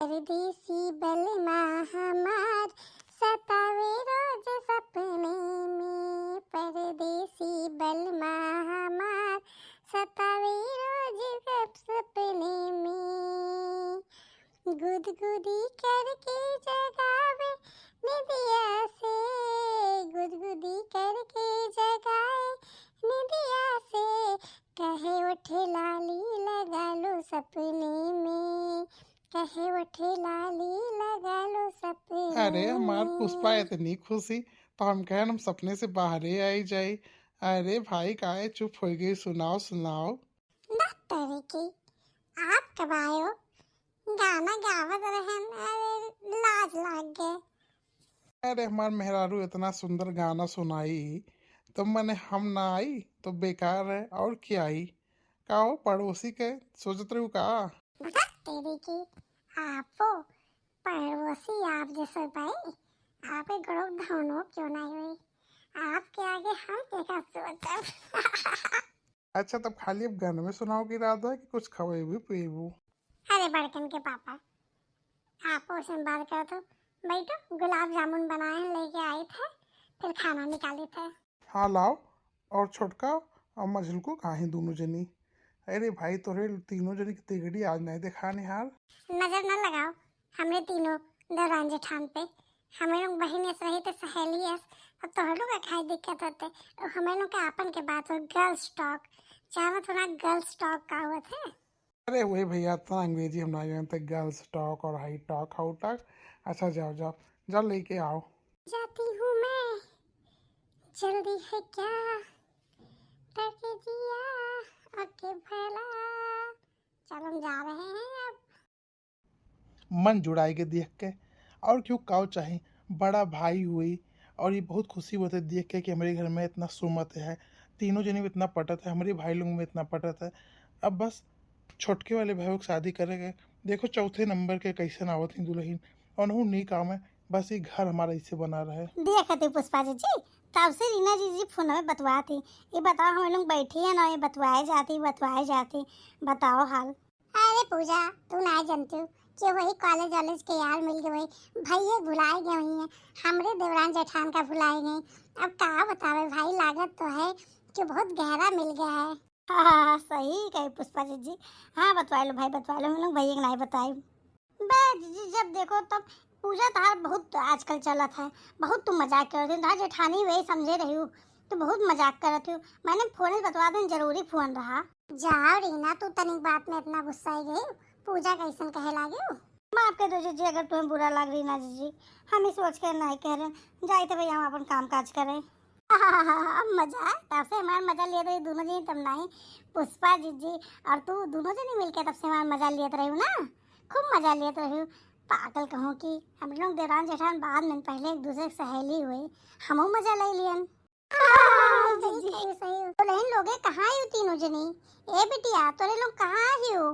परदेसी बलमा हमार सतावे रोज सपने में। परदेसी बलमा हमार सतावे रोज सपने में। गुदगुदी करके जगावे निदिया से, गुदगुदी करके जगाए निदिया से। कहे उठे लाली लगा लो सपने में, कहे उठे लाली लगा लो सपने। अरे हमार पुष्पा इतनी खुशी तो हम कहे हम सपने से बाहर ही आई जाए। अरे भाई काहे चुप हो गई, सुनाओ सुनाओ। डॉक्टर की आप कब आए हो? गाना गावत रहन, अरे लाज लाग गए। अरे हमार मेहरारू इतना सुंदर गाना सुनाई तो मैंने हम ना आई तो बेकार है और क्या आई। का हो पड़ोसी के सोचत रहू का? डॉक्टर की आपो पड़ोसी आप जैसे भाई आप एक गड़ो धनो क्यों नहीं हुई? आपके आगे हम क्या सोचब। अच्छा तब खाली अब गाने में सुनाओ की इरादा है कि कुछ खवेबू पीबू? अरे बड़कन के पापा आपो से बात कर तो बैठो, गुलाब जामुन बनाए लेके आए थे, फिर खाना निकाले थे। हाँ लाओ। और छोटका और मझल को कहाँ है दोनों जनी? अरे भाई तोरे तीनों जनी की तिगड़ी आज नहीं देखा निहार। नजर न लगाओ हमने तीनों दौरान जेठान पे। हमें लोग बहन ऐसे रही थे, सहेली है। अब तो हम लोग का खाई दिक्कत होते तो हमें लोग का आपन के बात हो गर्ल्स टॉक। चाहे थोड़ा गर्ल्स टॉक का हुआ थे। अरे वही भैया इतना अंग्रेजी हम नहीं जानते, गर्ल्स टॉक और हाई टॉक हाउ टॉक। अच्छा जाओ जाओ जाओ लेके आओ। जाती हूँ मैं, जल्दी है क्या करके जिया आके भला। चलो हम जा रहे हैं अब। मन जुड़ाएगे देख के। और क्यों काव चाहे, बड़ा भाई हुई। और ये बहुत खुशी होती है देख के कि हमारे घर में इतना सुमत है, तीनों जने में इतना पटत है, हमारे भाई लोग में इतना पटत है। अब बस छोटके वाले भाई को शादी करेंगे। देखो चौथे नंबर के कैसे आवत ही दुल्हन और नहीं काम है, बस ये घर हमारा इससे बना रहे। देखते पुष्पा जी तब से रीना जी फोन में बतवाती, ये बताओ हम लोग बैठे हैं ना, ये बतवाए जाती बताओ हाल। अरे पूजा तू ना जानती कि वही कॉलेज वॉलेज के यार मिल गए, वही भैया भुलाए गए वही है, हमरे देवरान जेठान का भुलाए गए। अब का बतावे भाई, लागत तो है कि बहुत गहरा मिल गया है। हाँ सही कहे पुष्पा जी। हाँ बतवा लो भाई, बतवा लो, हम लोग भैया नहीं बताए। जी जब देखो तब पूजा तार बहुत आजकल चलत है, बहुत तुम मजाक कर रही हो। जेठानी वही समझे रही हूँ, तो बहुत मजाक करत हूँ। मैंने फोन बतवा दें, जरूरी फोन रहा। जाओ रीना, तू तनिक बात में इतना गुस्सा ही गई, पूजा कैसन कहे लागे हो। माफ कर दो जी अगर तुम्हें बुरा लग रीना जी, हम ही सोच कर नहीं कह रहे, जाए तो भैया हम अपन काम काज करें। मजा तब से हमारा मजा ले रही दोनों जनी, तब नहीं पुष्पा जी और तू दोनों जनी मिलकर तब से हमारा मजा लेते रही ना, खूब मजा लेते रही। पागल कहूँ कि हम लोग देवरान जेठान बाद में पहले एक दूसरे की सहेली हुई, हमो मजा ले लियन। सही तो लेकिन लोगे कहाँ ही तीनों जनी? ए बिटिया तोरे लोग कहाँ ही हो?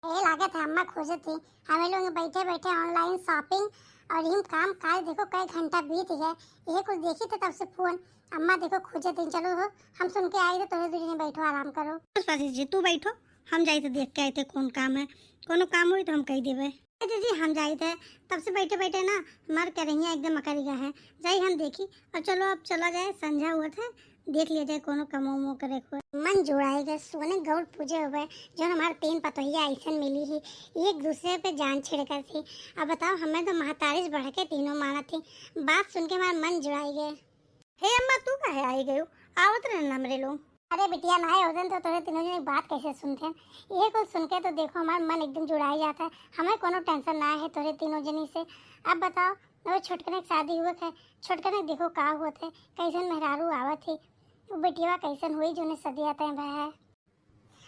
ए लागत है अम्मा खोजे थी, हमें लोग बैठे बैठे ऑनलाइन शॉपिंग और इन काम काज देखो कई घंटा बीत गए, ये कुछ देखी थे तब से फोन। अम्मा देखो खोजे थी, चलो हो हम सुन के आए थे, तोरे दूरी बैठो आराम करो। पुष्पा जी तू बैठो, हम जाए थे देख के आए थे कौन काम है, कोनो काम हुई तो हम कह देवे। जी हम जाए थे तब से बैठे बैठे ना हमारे करेंगे एकदम अकड़ गया है, जाए हम देखी। और चलो अब चला जाए, संझा हुआ था, देख लिया जाए कोनो कमो करे को मन जुड़ाएगा। सोने गौड़ पूजे हुए जो हमारे तीन पतोहिया ऐसा मिली ही, एक दूसरे पे जान छिड़कर थी। अब बताओ हमें तो महतारिश बढ़ के तीनों माना थी, बात सुन के हमारा मन जुड़ाई गए। हे अम्मा तू कहे आई गई, आवत रहना हमरे लोग। अरे बिटिया ना होते तो तोरे तीनों जने बात कैसे सुनते हैं, ये कुछ सुन के तो देखो हमारा मन एकदम जुड़ाई जाता है, हमें कोनो टेंशन ना है तोरे तीनों जनी से। अब बताओ वो छोटकने की शादी हुआ है, छोटकने देखो का हुआ थे, कैसन मेहरारू आवत थी, वो बेटिया कैसन हुई जो सदिया तय है।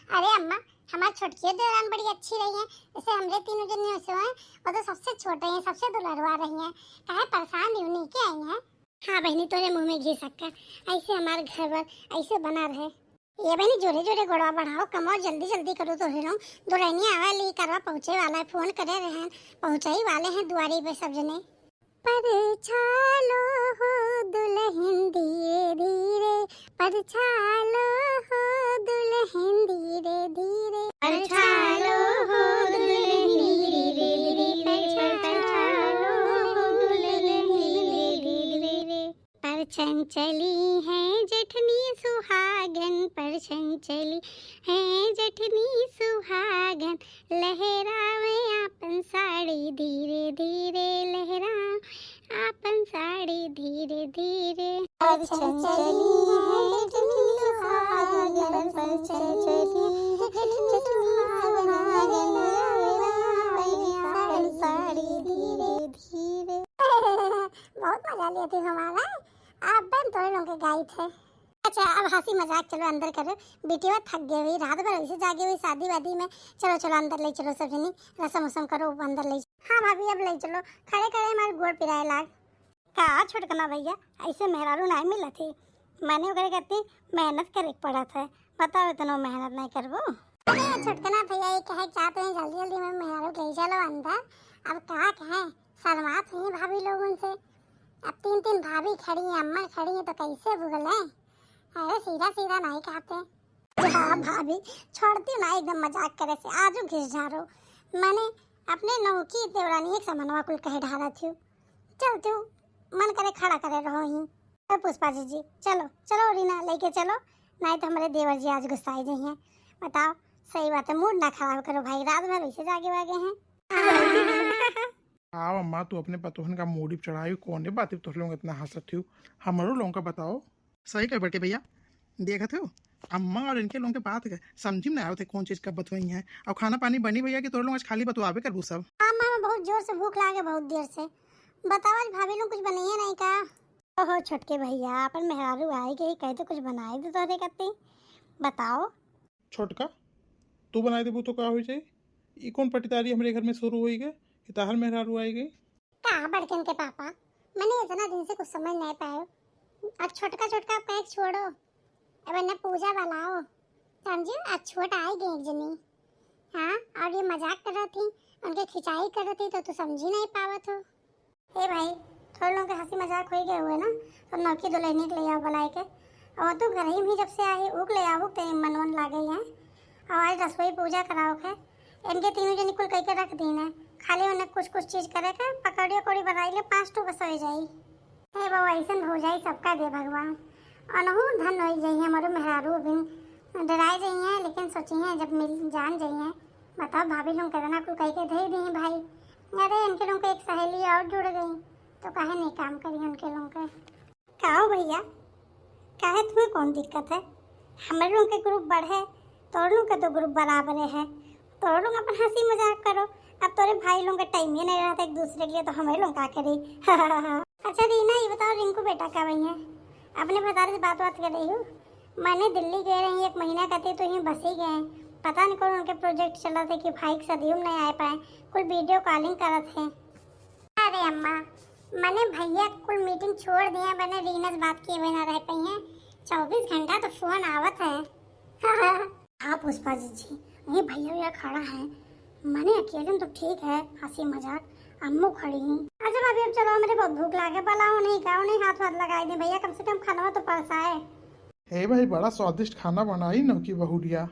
अरे अम्मा हमारी छोटकी दौरान बड़ी अच्छी रही है, जैसे हमरे तीनों जने से हैं, वो तो सबसे छोटे हैं, सबसे दुलरवा रही हैं, काहे परेशान नहीं उन्हीं के आई हैं। हाँ बहनी तोरे मुंह में घी सक्का, ऐसे हमारे घर पर ऐसे बना रहे। ये बहनी जोरे जोरे गोड़वा बढ़ाओ, कमाओ जल्दी जल्दी करो, तो हिरो दुल्हनी आवा ली करवा पहुँचे वाला है, फोन करे रहे पहुँचाई वाले हैं दुआरी पे सब जने। पर छालो हो दुल्हन धीरे धीरे, पर छालो हो दुल्हन धीरे धीरे, पर छालो हो दुल्हन धीरे धीरे। चंचली है जठनी सुहागन पर चंचली है जठनी सुहागन लहरावे आपन साड़ी धीरे धीरे लहरा आपन साड़ी धीरे धीरे पर चंचली है जठनी सुहागन पर चंचली है जठनी सुहागन लहरावे साड़ी धीरे धीरे बहुत मजा लिया थी हमारा। आप बन तो लोगों के गाई थे। अच्छा अब हंसी मजाक चलो अंदर करो, बेटिया थक गई हुई, रात भर ऐसे जागी हुई शादी वादी में। चलो चलो अंदर ले चलो, सब जनी रसम वसम करो, अंदर ले। हाँ भाभी अब ले चलो, खड़े खड़े हमारे गोड़ पिराए लाग का छोटकना भैया ऐसे मेहरारू नहीं मिला थी। मैंने वगैरह कहती मेहनत करे पड़ा था, बताओ इतना मेहनत नहीं करबो। अरे छोटकना भैया ये कहे चाहते हैं जल्दी जल्दी में मेहरारू ले चलो अंदर। अब क्या कहें, शर्मात हुई भाभी लोगों से। अब तीन तीन भाभी खड़ी हैं, अम्मा खड़ी हैं, तो कैसे भूले। अरे सीधा सीधा नहीं कहते। हाँ भाभी छोड़ती ना एकदम मजाक करे से, आजू घिस जा रो। मैंने अपने नौकी देवरानी एक समानवा कुल कहे ढारा थी। चल तू मन करे खड़ा करे रहो ही। तो पुष्पा जी चलो चलो रीना लेके चलो, नहीं तो हमारे देवर जी आज गुस्साई गई हैं। बताओ सही बात है, मूड ना खराब करो भाई, रात भर वैसे जागे वागे हैं। हाँ अम्मा तू अपने पतोहन का मूडी चढ़ाई कौन है बात तो लोग इतना हंसत थी। हमारो लोगों का बताओ सही कह बटे भैया, देखा थे अम्मा और इनके लोगों के बात है समझी में आए थे कौन चीज़ का बतवाई है। और खाना पानी बनी भैया कि तो लोग आज खाली बतवावे कर सब। हाँ मामा बहुत जोर से भूख लागे बहुत देर से। बताओ आज भाभी लोग कुछ बनाइए नहीं का। ओहो छोटके भैया अपन मेहरारू आई गई कहे तो कुछ बनाए दे तो करती। बताओ छोटका तू बनाए देबू तो का हो जाए। ये कौन पटीदारी हमारे घर में शुरू हुई गए कि ताहर मेहरारू आई गई। कहा बड़कन के पापा, मैंने इतना दिन से कुछ समझ नहीं पाए। अब छोटका छोटका आप कहे छोड़ो, अब इन्हें पूजा बनाओ समझो। आज छोटा आई गई एक जनी, हाँ और ये मजाक कर रही थी, उनके खिंचाई कर रही थी तो समझ ही नहीं पावत हो। हे भाई थोड़े लोगों के हंसी मजाक हो गए हुए ना, तो नौकी दुल्हनी के ले आओ बुलाए के। और तो घर ही जब से आई उग ले आओ कहीं मनवन लागे हैं। और आज रसोई पूजा कराओ के इनके तीनों जनी कुल कह के रख दी है, खाली उन्हें कुछ कुछ चीज करे के पकौड़ी उकौड़ी बनाई ले 5 टू बस हो जाई। हे बाबा ऐसा हो जाई सबका दे भगवान। अनहु धन हो जाई है हमारे मेहरारू भी डराई जाई हैं, लेकिन सोची हैं जब मिल जान जाई हैं। बताओ भाभी लोग करना कुल कह के दे दी भाई। अरे इनके लोग एक सहेली और जुड़ गई तो काहे नहीं काम करी उनके लोग के। कहो भैया काहे तुम्हें कौन दिक्कत है, हमारे लोग के ग्रुप बढ़े तो लोग का तो ग्रुप बराबर है, तो लोग अपन हंसी मजाक करो। अब तोरे भाई लोग का टाइम ही नहीं रहता एक दूसरे के लिए, तो हमारे लोग क्या करें। अच्छा रीना ये बताओ रिंकू बेटा का वही है, अपने भतारे से बात कर रही हूँ। मैंने दिल्ली गए रही 1 महीना कहते तो यहीं बस ही गए, पता नहीं कौन उनके प्रोजेक्ट चला थे कि भाई सदियों नहीं आ पाए, कुल वीडियो कॉलिंग कर थे। अरे अम्मा मैंने भैया कुल मीटिंग छोड़ दिया, मैंने रीना से बात किए बिना रह पाई हैं। 24 घंटा तो फोन आवत है। हाँ पुष्पा जी ये भैया भैया खड़ा है, मैंने अकेले तो ठीक है हंसी मजाक, अम्मू खड़ी हैं। अच्छा भाभी अब चलो मेरे बहुत भूख लागे, बनाओ नहीं खाओ नहीं, हाथ वाथ लगाई दे भैया, कम से कम खाना तो परसाए। हे भाई बड़ा स्वादिष्ट खाना बनाई न की बहुरिया।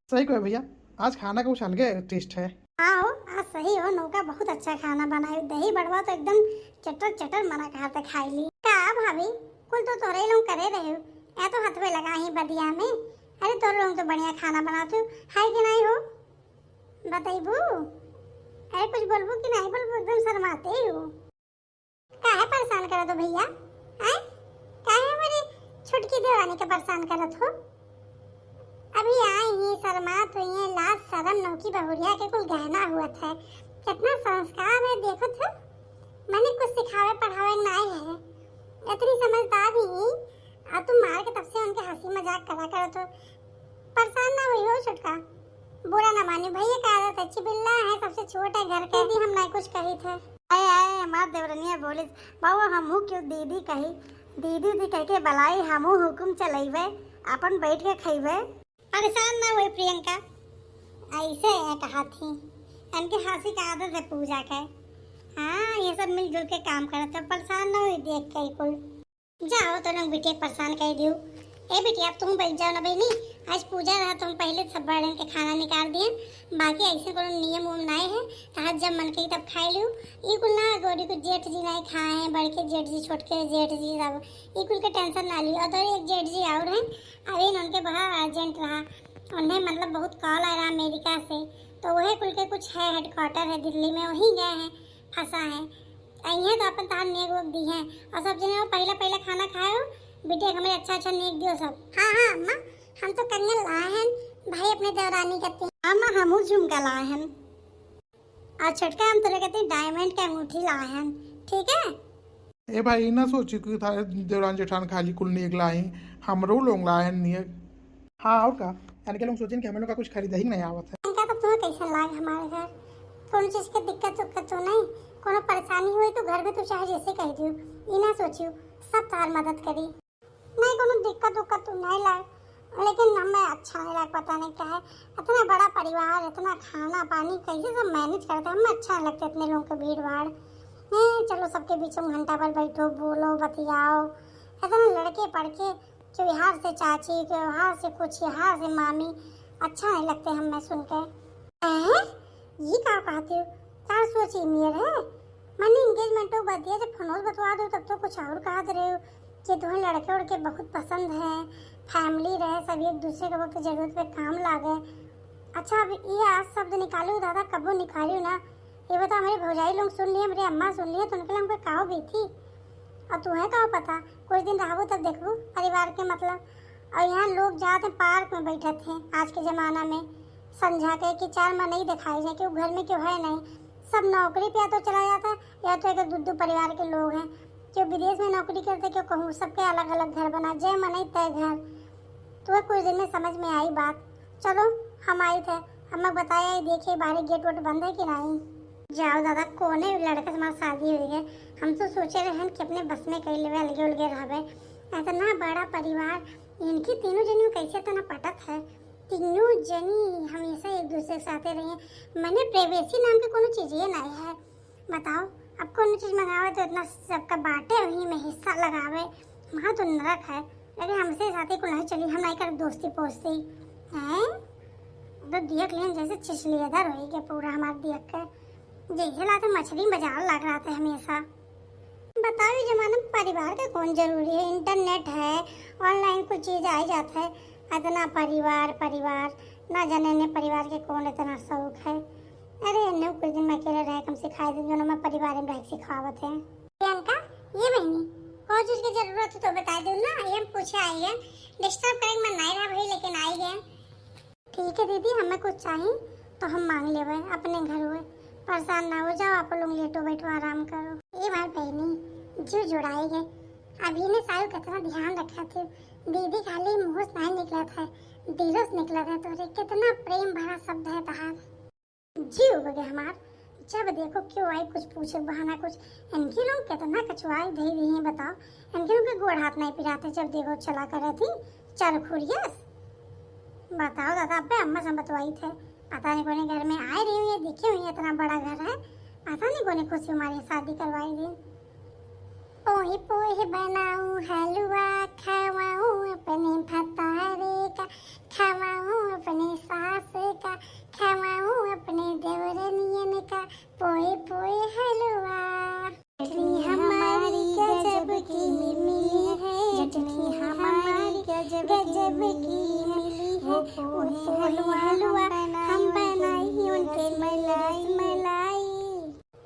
सही कहे भैया आज खाना का कुछ अलगे टेस्ट है। हाँ हो आज सही हो, नौका बहुत अच्छा खाना बनाई, दही बड़वा तो एकदम चटर चटर मना कहा था खाई ली। का भाभी कुल तो तोरे लोग करे रहे हो, या तो हाथ में लगा ही बदिया में। अरे तोरे लोग तो बढ़िया खाना बनाते हो, हाय कि नहीं हो बताइबू। अरे कुछ बोलबू कि नहीं बोलबू, एकदम शर्माते ही हो। काहे परेशान करत हो भैया, हैं काहे हमारी छुटकी देवानी के परेशान करत हो। अभी आई ही शर्मात हुई है, लाज शर्म नौकी बहुरिया के कुल गहना हुआ था, कितना संस्कार है देखो तो। मैंने कुछ सिखावे पढ़ावे नहीं है, इतनी समझदार ही आ तुम मार के तब से उनके हंसी मजाक करा करो तो परेशान ना हुई हो। छुटका बुरा ना मानी भैया का आदत अच्छी बिल्ला है, सबसे छोटा घर के दी हम नहीं कुछ कही थे। आए आए हमार देवरनिया बोले बाबा हमहू क्यों दीदी कही, दीदी दी कह के बलाई हमहू हुकुम चलेबे अपन बैठ के खइबे। परेशान ना हुई प्रियंका, ऐसे है कहा थी इनके हंसी का आदत है पूजा के। हाँ ये सब मिलजुल के काम करते, परेशान ना हुई देख के कुल। जाओ तो लोग बेटे परेशान कह दियो। ए बेटी अब तुम बैठ जाओ ना बहनी, आज पूजा रहा तो हम पहले सब बड़न के खाना निकाल दिए। बाकी ऐसे कोनो नियम उम नहीं है, तहार जब मन कही तब खाई लियो। ई कुल ना गोरी को जेठ जी नहीं खाए हैं, बड़के जेठ जी छोटके जेठ जी सब ई कुल के टेंशन ना लियो। और तो एक जेठ जी और हैं, अभी उनके बहुत अर्जेंट रहा, उन्हें मतलब बहुत कॉल आ रहा अमेरिका से, तो वही कुल के कुछ है हेडक्वार्टर है दिल्ली में, वहीं गए हैं, फंसा है अइहे तो अपन तार नेक वोक दी है। और सब जने पहला पहला खाना खाए हो बेटे, हमें अच्छा नेक दियो सब। हाँ हाँ अम्मा, हम तो कंगन लाए हैं भाई अपने देवरानी कहते हैं। अम्मा हमू झुमका लाए हैं और छोटका हम तोरे कहते हैं डायमंड के अंगूठी लाए हैं, ठीक है। ए भाई ना सोची कि थारे देवरान जेठान खाली कुल नेक लाई, हमरो लोग लाए नेक। हाँ और का यानी कि लोग सोचें कि हमें लोग का कुछ खरीदा ही नहीं आवत है। इनका तो तुम्हें कैसे लाग हमारे घर, कोनो चीज की दिक्कत उक्कत तो नहीं, कोनो परेशानी हुई तो घर में तो चाहे जैसे कह दियो, ई ना सोचियो सब तार मदद करी। नहीं कोनो दिक्कत उक्कत तो नहीं लाग, लेकिन हमें अच्छा नहीं लगा, पता नहीं क्या है, इतना बड़ा परिवार, इतना खाना पानी कैसे सब मैनेज करते हैं, हमें अच्छा नहीं लगता इतने लोगों के भीड़ भाड़। चलो सबके बीच में घंटा भर बैठो, बोलो बतियाओ, इतना लड़के पढ़के क्यों यहाँ से चाची, क्यों यहाँ से कुछ, यहाँ से मामी, अच्छा नहीं लगते हमें सुन के। ये क्या कहती हो, क्या सोची मेरे है मैंने एंगेजमेंट को बतिया, जब फोनोस बतवा दो तब तो कुछ और कहा रहे हो कि तुम्हें लड़के उड़के बहुत पसंद है, फैमिली रहे, सब एक दूसरे के वक्त जरूरत पे काम लागे। अच्छा अब ये आज शब्द निकालू दादा, कबो निकालू ना, ये बता मेरे भौजाई लोग सुन लिए, मेरी अम्मा सुन लिए तो उनके लिए हमको कहो भी थी। और तुम्हें कहो पता, कुछ दिन रहो तब देखो परिवार के मतलब। और यहाँ लोग जाते पार्क में बैठे थे आज के ज़माना में, समझा के कि चार माँ नहीं दिखाई जाए, क्यों घर में क्यों है नहीं, सब नौकरी पे या तो चला जाता है या तो एक दो परिवार के लोग हैं जो विदेश में नौकरी करते, क्यों कहूँ सबके अलग अलग घर बना, जय मन तय घर। तो कुछ दिन में समझ में आई बात। चलो हम आए थे, हमें बताया देखिए बाहर गेट वेट बंद है कि नहीं। जाओ दादा, कोने लड़के से हमारी शादी हुई है, हम तो सोचे रहे हैं कि अपने बस में कई लेवे अलगे उलगे रहे, इतना बड़ा परिवार, इनकी तीनों जनी कैसे इतना पटत है, तीनों जनी हमेशा एक दूसरे के साथ रही हैं। मैंने प्राइवेसी नाम की कोनो चीज़ ये नहीं है, बताओ अब कोनो चीज़ मंगावे तो इतना सबका बांटे, वहीं में हिस्सा लगावे, वहाँ तो नरक है। लेकिन हमसे साथी को नहीं चली, हम नहीं कर दोस्ती पोस्ती हैं, तो दियक लेन जैसे छिछलियादार हो गया पूरा हमारे दियक का, जैसे लाते मछली बाजार लग रहा था हमेशा। बताओ ये जमाने में परिवार का कौन जरूरी है, इंटरनेट है, ऑनलाइन कुछ चीज़ आ जाता है, इतना परिवार परिवार ना जाने ने परिवार के कौन इतना शौक है। अरे इन्हें कुछ दिन मैं अकेले रह कम सिखाई दी, जो मैं परिवार में रह सिखावत है। प्रियंका ये बहनी कौन चीज़ की जरूरत है तो बता दो ना, ये हम पूछे आई है, डिस्टर्ब करेंगे मैं नहीं रहा भाई, लेकिन आई गए। ठीक है दीदी, हमें कुछ चाहिए तो हम मांग ले अपने घर हुए, परेशान ना हो जाओ, आप लोग लेटो बैठो आराम करो। ये बार बहनी जो जुड़ाई गए, अभी ने सारू कितना ध्यान रखा थे, दीदी खाली मुँह से नहीं निकला था, दिलों से निकला था, तो कितना प्रेम भरा शब्द है तहार, जी हो गए हमार। जब देखो क्यों आई कुछ पूछे बहाना कुछ, इनके लोग कितना कछुआई दे रही हैं बताओ, इनके लोग के गोड़ हाथ नहीं पिराते, जब देखो चला कर थी चल खुरियस। बताओ दादा, अब अम्मा से बतवाई थे, पता नहीं कोने घर में आए रही हुई, दिखे हुई इतना बड़ा घर है, पता नहीं कोने खुशी हमारी शादी करवाई दी। पोहे पोहे बनाऊं हलवा खवाऊं अपने भतारे का, खवाऊं अपने सास का, खवाऊं अपने देवरनियन का, पोहे पोहे हलवा। चटनी हमारी गजब की मिली है, चटनी हमारी गजब की मिली है, पोहे हलवा हम बनाई उनके मलाई मलाई।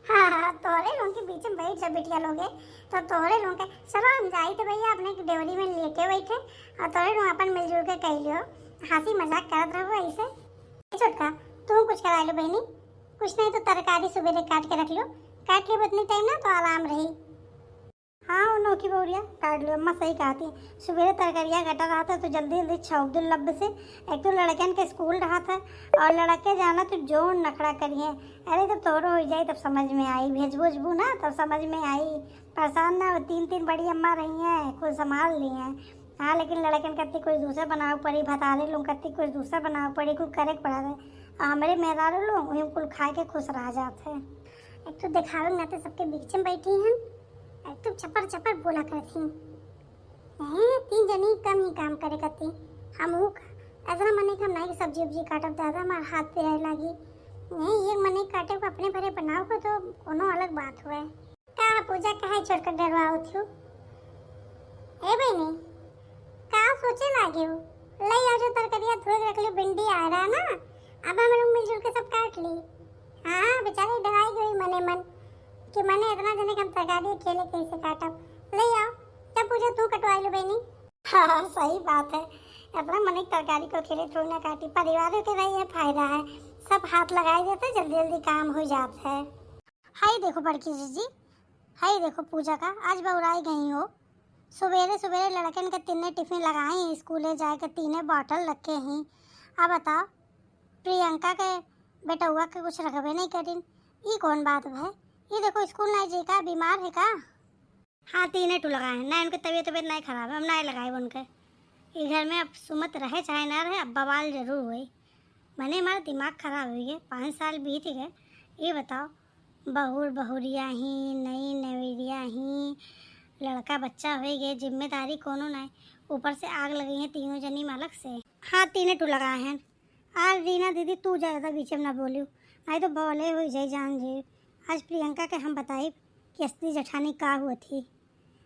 हाँ तोरे लोग के बीच में बैठ जा बिटिया लोगे, तो तोरे लोग के चलो हम जाई तो भैया अपने डेवरी में लेटे बैठे, और तोरे लोग अपन मिलजुल के कह लियो, हंसी मजाक करत रहो ऐसे। छोटका तू कुछ करा लो बहनी, कुछ नहीं तो तरकारी सुबह काट के रख लो, काट के उतनी टाइम ना तो आराम रही। हाँ उन्हों की बोरिया काट लो, अम्मा सही कहती है, सुबह तरकारियाँ कटा रहा था तो जल्दी जल्दी छौक दो लब से, एक तो लड़कन के स्कूल रहा था और लड़के जाना तो जो नखड़ा करिए, अरे तो तोरो हो जाए तब समझ में आई, भेज भुजबू ना तब समझ में आई, परेशान ना हो, तीन बड़ी अम्मा रही हैं खुद संभाल ली हैं। हाँ लेकिन लड़कन कत्ती कुछ दूसरा बनाओ पड़ी, भतारे लोग कत्ती कुछ दूसरा बनाओ पड़ी, कुछ करे पड़ा है, हमारे मेहरारू लोग वही कुल खा के खुश रह जाते हैं। एक तो दिखावे ना तो सबके बीच में बैठी हैं, एकदम चपर चपर बोला करती, तीन जनी कम ही काम करे करती, हम ऐसा मने का नहीं कि सब्जी उब्जी काटब दादा हमार हाथ पे रह लागी नहीं एक मने काटे को अपने भरे बनाओ को तो कोनो अलग बात हुए का पूजा काहे छोड़ कर डरवाओ थू ए बहनी का सोचे लागे हो ले आओ जो तरकारियां धो के रख ली भिंडी आ रहा ना अब हम लोग मिलजुल के सब काट ली हाँ बेचारी डराई गई मने मन कि मैंने इतना जने कम तरकारी अकेले कैसे काटब ले आओ तब पूजा तू कटवाई लो बहनी हाँ सही बात है अपना मन तरकारी को अकेले थोड़ी ना काटी परिवार के रही है फायदा है सब हाथ लगाए देते जल्दी जल्दी काम हो जाता है हाय देखो बड़की जीजी हाय देखो पूजा का आज बउराई गई हो सवेरे सवेरे लड़कन के तीने टिफिन लगाए हैं स्कूले जाए के तीने बॉटल रखे हैं अब बताओ प्रियंका के बेटुआ के कुछ रखबे नहीं करीन ये कौन बात है ये देखो स्कूल नहीं जी का बीमार है का हाँ तीने टू लगाए हैं ना उनकी तबीयत नहीं खराब है हम नहीं लगाए उनके ये घर में अब सुमत रहे चाहे ना रहे अब बवाल जरूर हुई मैंने हमारा दिमाग खराब हुई है 5 साल बीत गए ये बताओ बहुर बहुरिया ही नई नवेरिया ही लड़का बच्चा हो गए जिम्मेदारी कोनो नहीं ऊपर से आग लगी है तीनों जनी मालक से हाँ तीने टू लगाए हैं आज रीना दीदी तू ज़्यादा बीच में ना बोलियो नहीं तो बोले हुई जाए जान जी आज प्रियंका के हम बताई कि असली जेठानी का हुआ थी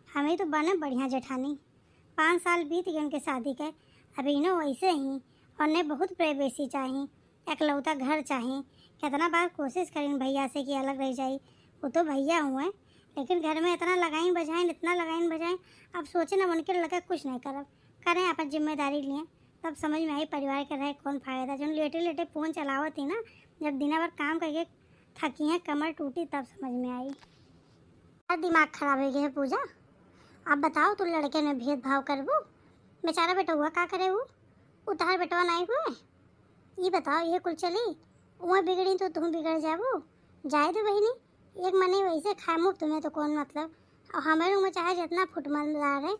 हमें तो बने बढ़िया जेठानी 5 साल बीत गए उनके शादी के अभी न वैसे ही उन्हें बहुत प्राइवेसी चाहिए एकलौता घर चाहिए कितना बार कोशिश करें भैया से कि अलग रह जाए वो तो भैया हुए लेकिन घर में इतना लगाई बजाएं इतना लगाई बजाएं अब सोचे ना उनके लगे कुछ नहीं करब करें अपन जिम्मेदारी लिए तब समझ में आई परिवार के रहे कौन फायदा जो लेटे लेटे फ़ोन चलावा थी ना जब दिन भर काम करके थकी हैं कमर टूटी तब समझ में आई दिमाग खराब हो गया है पूजा अब बताओ तू लड़के में भेदभाव करबू बेचारा बेटा हुआ का करे वो उतार बेटवा नहीं हुए ये बताओ ये कुल चली वहाँ बिगड़ी तो तुम बिगड़ जाबू जाए तो बहनी एक मने वैसे खाए मुँह तुम्हें तो कौन मतलब और हमारे में चाहे जितना फुटमलदार है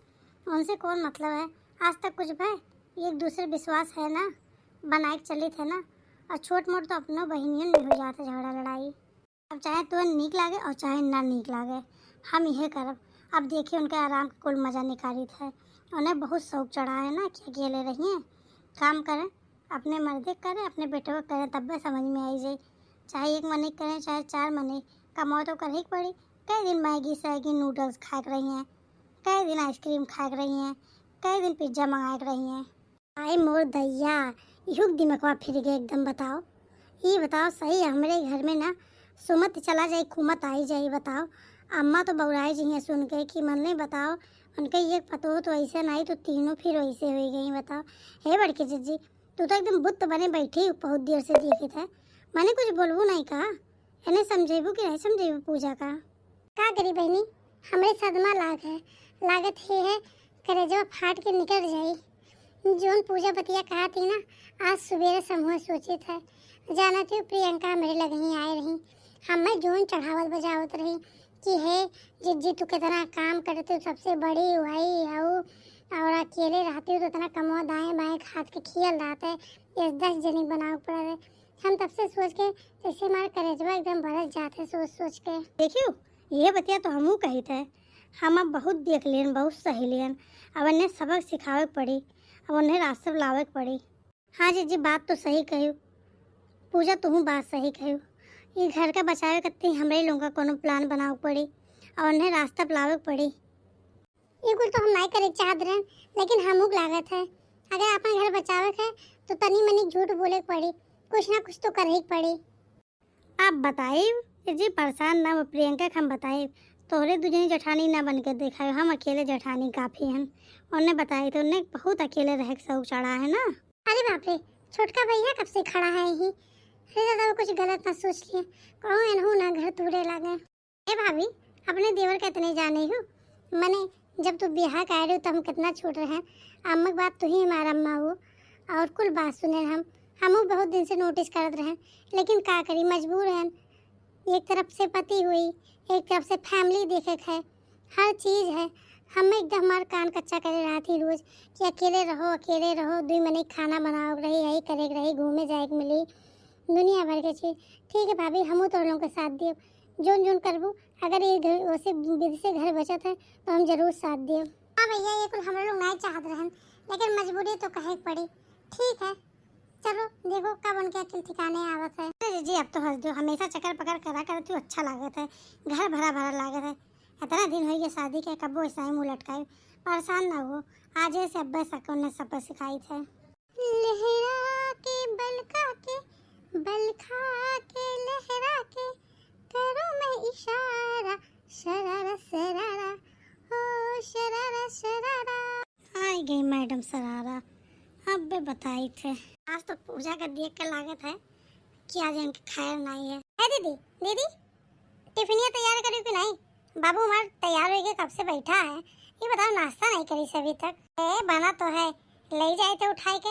उनसे कौन मतलब है आज तक कुछ भाई एक दूसरे विश्वास है ना बनाए चली थे ना और छोट मोट तो अपनों बहनियों में हो जाता झगड़ा लड़ाई अब चाहे तो नीक लागे और चाहे ना नीक लागे हम यह करब अब देखिए उनके आराम का कुल मज़ा निकाली था उन्हें बहुत शौक चढ़ा है ना कि अकेले रहिए काम करें अपने मर्दे करें अपने बेटे को करें तब भी समझ में आई जाए चाहे एक महीने करें चाहे 4 महीने कमाओ तो कर ही पड़ी कई दिन मैगी सैगी नूडल्स खा रही हैं कई दिन आइसक्रीम खा रही हैं कई दिन पिज्ज़ा मंगा रही हैं आई मोर दैया युग दिमागवा फिर गए एकदम बताओ ये बताओ सही हमारे घर में ना सुमत चला जाए कुमत आई जाए बताओ अम्मा तो बौराई जी हैं सुन के कि मन नहीं बताओ उनके ये पतो तो ऐसे नहीं तो तीनों फिर वैसे हो गई बताओ हे बड़की जीजी तू तो एकदम बुत बने बैठी बहुत देर से देखे थे मैंने कुछ बोलबू नहीं कहा इन्हें समझेबू कि नहीं समझेबू पूजा का करी बहनी हमारे सदमा लागत ही है करे जब फाट के निकल जाए जोन पूजा बतिया कहा थी ना आज सवेरे समूह सोचे थे जाना थी प्रियंका मेरे लगे ही आए रही हमें जोन चढ़ावत बजावत रही कि है जिज्जी तू कितना काम करते सबसे बड़ी भाई हूँ और अकेले रहती हूँ तो इतना कमो दाएँ बाएँ खाद के खियल रहते है 10 जनी बनाओ पड़ रहे हम तब से सोच के जैसे हमारे करेजवा एकदम बरस जाते सोच के देखियो ये बतिया तो हमू कही थे हम अब बहुत देख लियन बहुत सही लियन अब उन्हें सबक सिखावे पड़ी अब उन्हें रास्ते लावे पड़ी हाँ जी बात तो सही कही पूजा तुम बात सही कही ये घर का बचावे करती हमारे लोगों का कोनो प्लान बनाओ पड़ी और उन्हें रास्ता लावे पड़ी ये कुछ तो हम नहीं करे चाहत रहे लेकिन हमू लागत है अगर अपन घर बचावे है तो तनी मनी झूठ बोले पड़ी कुछ ना कुछ तो कर ही पड़ी आप बताइए जी परेशान ना प्रियंका हम बताए तोहरे दूजनी जेठानी ना बन के देखा हम अकेले जेठानी काफ़ी हैं उन्हें बताए तो उन्हें बहुत अकेले रह शौक चढ़ा है ना अरे बाप रे छोटका भैया कब से खड़ा है यही अरे दादा वो कुछ गलत ना सोच लिए कहो इन्हों ना घर तूड़े लगे ए भाभी अपने देवर का इतने जाने हो मैंने जब तू बिहार का आए रहे तो हम कितना छोट रहे हैं अम्मा की बात तो ही हमारा अम्मा हो और कुल बात सुने हम बहुत दिन से नोटिस करते रहे लेकिन का करी मजबूर हैं एक तरफ से पति हुई एक तरफ से फैमिली देखे है हर चीज़ है हमें एकदम हमारा कान कच्चा करे रहा थी रोज़ कि अकेले रहो 2 महीने खाना बनाओ रही यही करे रही घूमे जाए मिली दुनिया भर के चीज़ ठीक है भाभी हमू तो लोगों के साथ दियो जोन करबू अगर ये घर वैसे विधि से घर बचत है तो हम जरूर साथ दियो हाँ भैया ये कुल हम लोग नहीं चाहते रहे लेकिन मजबूरी तो कहे पड़ी ठीक है, चलो देखो कब उनके अकिल ठिकाने आवत है। अरे जी अब तो हंस दो, हमेशा चक्कर पकड़ करा कर तू अच्छा लागत है, घर भरा भरा लागत है। इतना दिन हो गया शादी के, कबो ऐसा ही मुँह लटकाए, परेशान ना हो। आज से अब्बे सको ने सब सिखाई थे। लहरा के बल खा के लहरा के करो मैं इशारा, शरारा शरारा ओ शरारा शरारा। आई गई मैडम शरारा, अब बे बताई थे। आज तो पूजा का देख के लागत है कि आज इनके खैर नहीं है। दीदी दीदी टिफिनिया तैयार करी कि नहीं? बाबू हमारा तैयार हो गया, कब से बैठा है। ये बताओ नाश्ता नहीं करी से अभी तक? बना तो है, ले जाए थे उठाई के,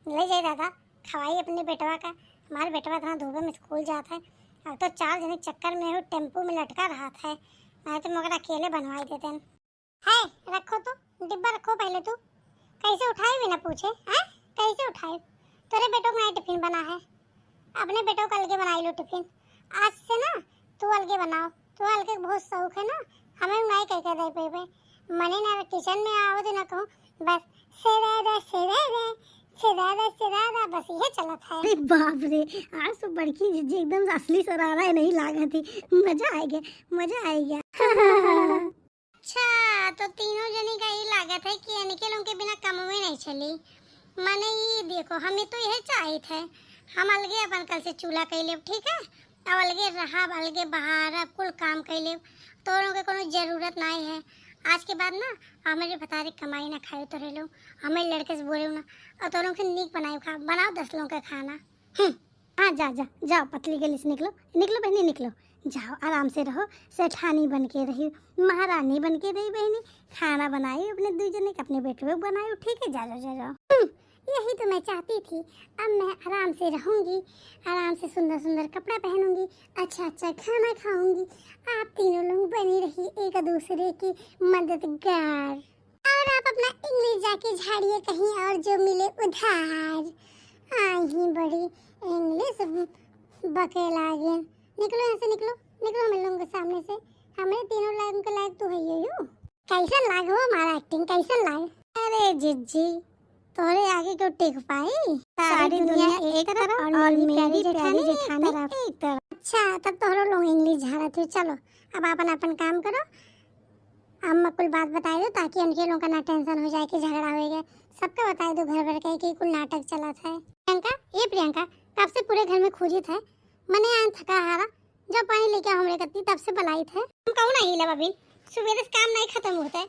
ले जाए दादा, खवाई अपने बेटवा का। हमारे बेटवा इतना धूप में स्कूल जाता है, अब तो 4 जने चक्कर में हो टेम्पो में लटका रहा था। मैं तो मगर अकेले बनवाई देते हैं। रखो तो डिब्बा रखो पहले। तू कैसे उठाए बिना पूछे? हैं कैसे उठाए? तेरे बेटों का टिफिन बना है, अपने बेटों का अलगे बनाई लो टिफिन। आज से ना तू अलगे बनाओ, तू अलगे बहुत शौक है ना, हमें नहीं कह के दे पे मने ना किचन में आओ तो ना कहूँ बस सेरारा सेरारा सेरारा सेरारा, बस ये चला था। अरे बाप रे, आज तो बड़की जीजी एकदम असली सरारा है, नहीं लागा थी। मजा आ गया, मजा आ गया। अच्छा तो तीनों जने का ही लागत है कि इनके लोगों के बिना काम में नहीं चली। माने ये देखो, हमें तो यह चाहिए थे, हम अलगे अपन कल से चूल्हा कैले, ठीक है, अब अलगे रहा अलगे बाहर कुल काम कैले, तो लोगों के कोनो जरूरत नहीं है। आज के बाद ना हमारे भतारे कमाई ना खाए तो रह लो, हमें लड़के से बोले ना, और तो लोग से नीक बनाए खा, बनाओ 10 लोगों का खाना। हाँ जा जा जाओ, पतली गली से निकलो निकलो बहनी निकलो, जाओ आराम से रहो, सेठानी बन के रही, महारानी बन के रही बहनी, खाना बनाई अपने 2 जने के, अपने बेटे को बनाई, ठीक है, जाओ जाओ। यही तो मैं चाहती थी, अब मैं आराम से रहूंगी, आराम से सुंदर सुंदर कपड़ा पहनूंगी, अच्छा अच्छा खाना खाऊंगी, आप तीनों लोग बनी रही एक दूसरे की मददगार, और आप अपना इंग्लिश जाके झाड़िए कहीं और जो मिले उधार। आई बड़ी इंग्लिश बके लागे, निकलो यहाँ से, निकलो निकलो हम लोगों के सामने से, हमें तीनों लोगों के लायक तो है यू। कैसा लाग हो हमारा एक्टिंग, कैसा लाग? अरे जिज्जी तोरे आगे क्यों टिक पाई, सारी दुनिया एक तरफ और मेरी प्यारी जेठानी एक तरफ। अच्छा तब तो लोग इंग्लिश झाड़ा थे। चलो अब अपन अपन काम करो, अम्मा कुल बात बताई दो ताकि उनके लोगों का ना टेंशन हो जाए कि झगड़ा होएगा। सबका बताई दो घर भर के कि कुल नाटक चला था। प्रियंका कब से पूरे घर में खोजी थे, मने आन थका हारा, जब पानी लेके हमरे कत्ती तब से बुलाई थे। हम कहूँ नहीं ला बबी, सुबह से काम नहीं खत्म होता है।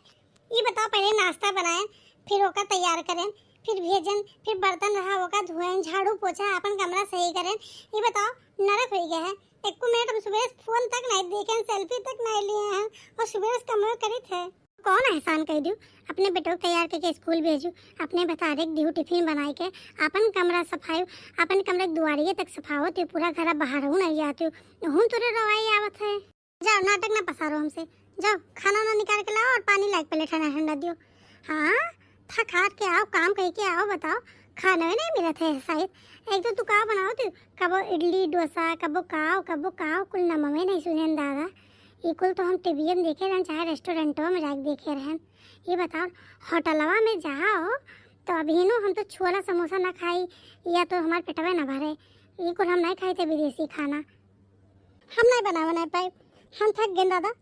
ये बताओ पहले नाश्ता बनाए, फिर ओका तैयार करें, फिर भेजन, फिर बर्तन रहा होगा धोएं, झाड़ू पोछा, अपन कमरा सही करें। ये बताओ नरक हो गया है, एक मिनट हम सुबह फोन तक नहीं देखे, सेल्फी तक नहीं लिए हैं, और सुबह कमरा करी थे। कौन एहसान कह दूँ, अपने बेटों को तैयार करके स्कूल भेजू, अपने बतारे दिहू टिफिन बनाई के, अपन कमरा सफाई, अपन कमरे दुआरिये तक सफाओ, तो पूरा घर बाहर हूँ नहीं जाती हूँ, तुरे रवाई आवत है। जाओ नाटक ना पसारो हमसे, जाओ खाना ना निकाल के लाओ और पानी लाइक पे ठंडा ठंडा दियो। हाँ थक हार के आओ, काम कह के आओ, बताओ खाना में नहीं मिला था शायद। एक तो तू का बनाओ, तू कबो इडली डोसा, कबो काओ कुल नम में नहीं सुने दादा। ये कुल तो हम टीवी में देखे रहें, चाहे रेस्टोरेंटों में जाके देखे रहें। ये बताओ होटलवा में जाओ तो अभी नो हम तो छोला समोसा ना खाई, या तो हमारे पेटवा ना भरे, ये कुल हम नहीं खाए थे विदेशी खाना, हम नहीं बना पाए, हम थक गए दादा।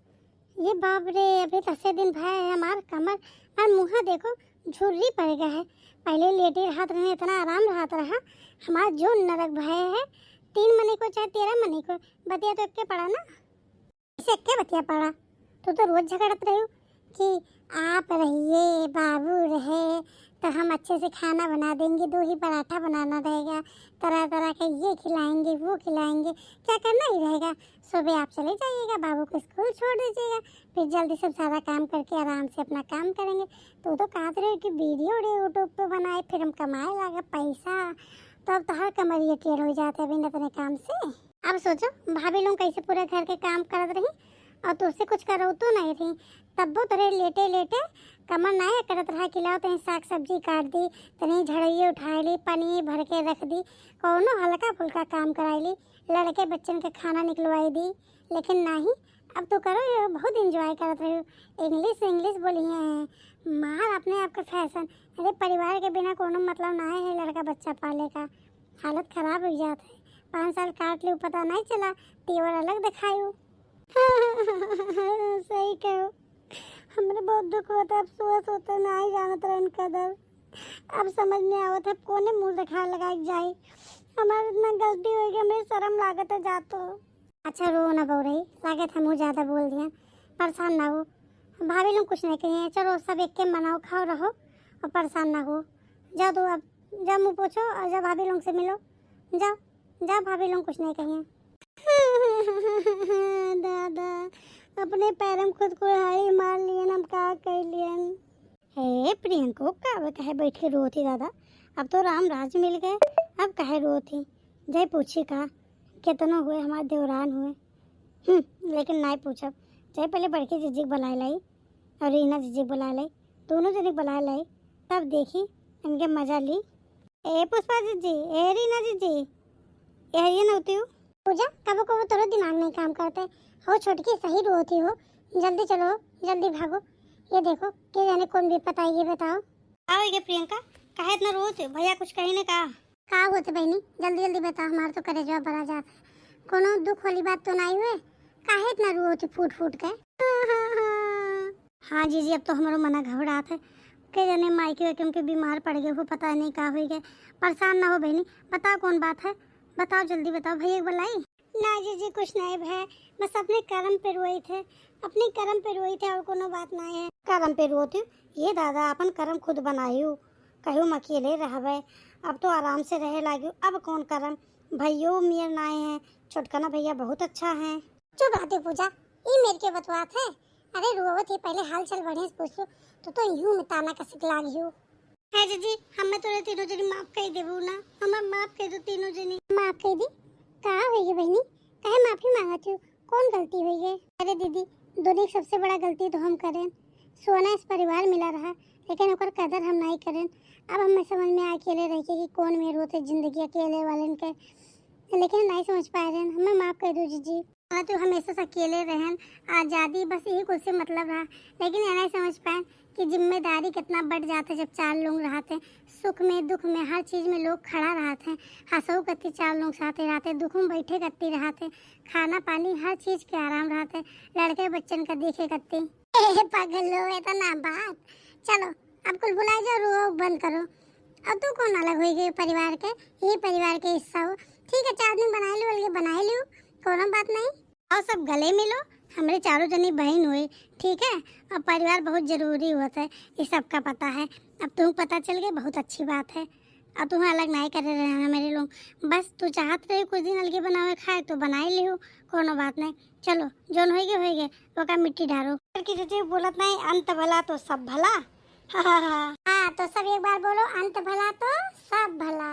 ये बाप रे, अभी 10 दिन भाई है, हमार कमर और मुँह देखो झुर्री पड़ गया है। पहले लेटे हाथ में इतना आराम रहा, हमारा जो नरक भय है, 3 महीने को चाहे 13 महीने को बतिया तो एक पड़ा ना, इसे क्या बतिया पड़ा। तो रोज झगड़त रही कि आप रहिए बाबू रहे तो हम अच्छे से खाना बना देंगे, 2 ही पराठा बनाना रहेगा, तरह तरह के ये खिलाएंगे वो खिलाएंगे, क्या करना ही रहेगा। सुबह आप चले जाइएगा, बाबू को स्कूल छोड़ दीजिएगा, फिर जल्दी से सारा काम करके आराम से अपना काम करेंगे। तो कहते रहे कि वीडियो यूट्यूब पे बनाए, फिर हम कमाए लगा पैसा, तो अब तो हर कमरिए टेढ़ हो जाते हैं बिना अपने काम से। अब सोचो भाभी लोग कैसे पूरे घर के काम करत रही, और तुझसे कुछ करो तो नहीं रही, तब वो तेरे लेटे लेटे कमर नहीं करत रहा, खिलाओ तनी साग सब्जी काट दी, तनी झड़िए उठा ली, पनीर भर के रख दी, कौनो हल्का फुल्का काम कराई ली, लड़के बच्चन के खाना निकलवाई दी, लेकिन नहीं अब तो करो, ये बहुत एंजॉय करत रहे हो। इंग्लिश इंग्लिश बोली है मार अपने आप का फैशन। अरे परिवार के बिना कोनो मतलब ना है लड़का बच्चा पाले का। हालत खराब हो जाता है। 5 साल काट लो पता नहीं चला, तेवर अलग दिखायो। सही कहो, हमरे बहुत दुख होता, अफसोस होता, ना ही जानत रहन कदर। अब समझ में आवत है कोने मुंह दिखा लगा जाए। हमारे इतना गलती हो गई, हमें शर्म लागत है जातो। अच्छा रो ना बो रही, लागत हम ज्यादा बोल दिया। परेशान ना हो, भाभी लोग कुछ नहीं कहिए। चलो सब एक के मनाओ, खाओ रहो और परेशान ना हो। जाओ तो अब जाओ, मुँह पोछो और जब भाभी लोग से मिलो। जाओ जाओ, भाभी लोग कुछ नहीं कहिए। दादा अपने पैर में खुद को हाई मार लियन, हम का कर लियन। हे प्रियंको का कहे बैठ के रोती दादा, अब तो राम राज मिल गए, अब कहे रोती। जय पूछी का कितना हुए हमारे देवरान हुए। लेकिन नहीं पूछब। जय पहले बड़की जीजी बुला लाई और रीना जीजी बुला लाई, दोनों जने बुला लाई, तब देखी इनके मजा ली। ए पुष्पा जीजी, ए रीना जीजी, ये नहोती हो पूजा। कबो कबो तोरो दिमाग नहीं काम करते हो, छोटकी सही रोती हो। जल्दी चलो, जल्दी भागो। ये देखो के जाने कौन विपत आई, ये बताओ। आओगे प्रियंका, काहे इतना रोते हो? भैया कुछ कहीं ने कहा का होते बहनी, जल्दी जल्दी बताओ, हमारा तो करे जवाब भरा जाता है। कोनो दुख वाली बात तो नहीं हुए, काहे इतना रोते फूट फूट के? हाँ जीजी, अब तो हमारो मना घबरात है। के जाने मायके वायके उनके बीमार पड़ गए हो, पता नहीं का हो गए। परेशान ना हो बहनी, बताओ कौन बात है, बताओ जल्दी बताओ। भैया बुलाई ना जीजी, कुछ नहीं है, बस अपने कर्म पे रोए थे, अपने कर्म पे रोए थे और कोनो बात नहीं है। कर्म पे रोती ये दादा, अपन कर्म खुद बनायू, कहूँ अकेले रहवे, अब तो आराम से रहे लागियो, अब कौन कर्म। भैयो मेर नाए हैं, छोटकना भैया बहुत अच्छा है। चुप रहते पूजा, ये मेरे के बतवात है। अरे रोवत ही पहले हाल चाल बढ़िया से पूछ लो, तो यूं में ताना कसक लागियो। है जीजी, हमें तोरे तीनों जनी माफ कर देबू ना, हमें माफ कर दो तीनों जनी। माफ कर दी का होई बहनी, काहे माफी मांगत हो, कौन गलती हुई है? अरे दीदी, दोनों की सबसे बड़ा गलती तो हम करें। सोना इस परिवार मिला रहा, लेकिन ओकर कदर हम नहीं करें। अब हमें समझ में अकेले रह के कि कौन मेर होते जिंदगी अकेले वाले के, लेकिन नहीं समझ पा रहे हैं। हमें माफ कर दो जीजी। हाँ तो हमेशा से अकेले रहन, आज़ादी बस यही कुछ से मतलब रहा, लेकिन ये नहीं समझ पाए कि जिम्मेदारी कितना बढ़ जाता है जब 4 लोग रहते हैं। सुख में दुख में हर चीज़ में लोग खड़ा रहते हैं। हंसो करती 4 लोग साथे रहते, दुख में बैठे करती रहते, खाना पानी हर चीज़ के आराम रहते, लड़के बच्चन का देखे करती। पागल लो इतना बात। चलो अब कुल बुला जाओ, रो बंद करो। अब तो कौन अलग हो गई परिवार के, ये परिवार के हिस्सा हो। ठीक है 4 दिन बना लो, कोनो बात नहीं। और सब गले मिलो, हमारे चारों जनी बहन हुए, ठीक है। और परिवार बहुत जरूरी होता है, ये सबका पता है। अब तुम्हें पता चल गया, बहुत अच्छी बात है। अब तुम्हें अलग नहीं कर रहे हैं मेरे लोग, बस तू चाहत रहे कुछ दिन अलगे बनावे खाए तो बना ही लियो, कोनो बात नहीं। चलो जोन हो गए वो का मिट्टी ढारो। किसी बोलत नहीं, अंत भला तो सब भला। हाँ तो सब एक बार बोलो, अंत भला तो सब भला।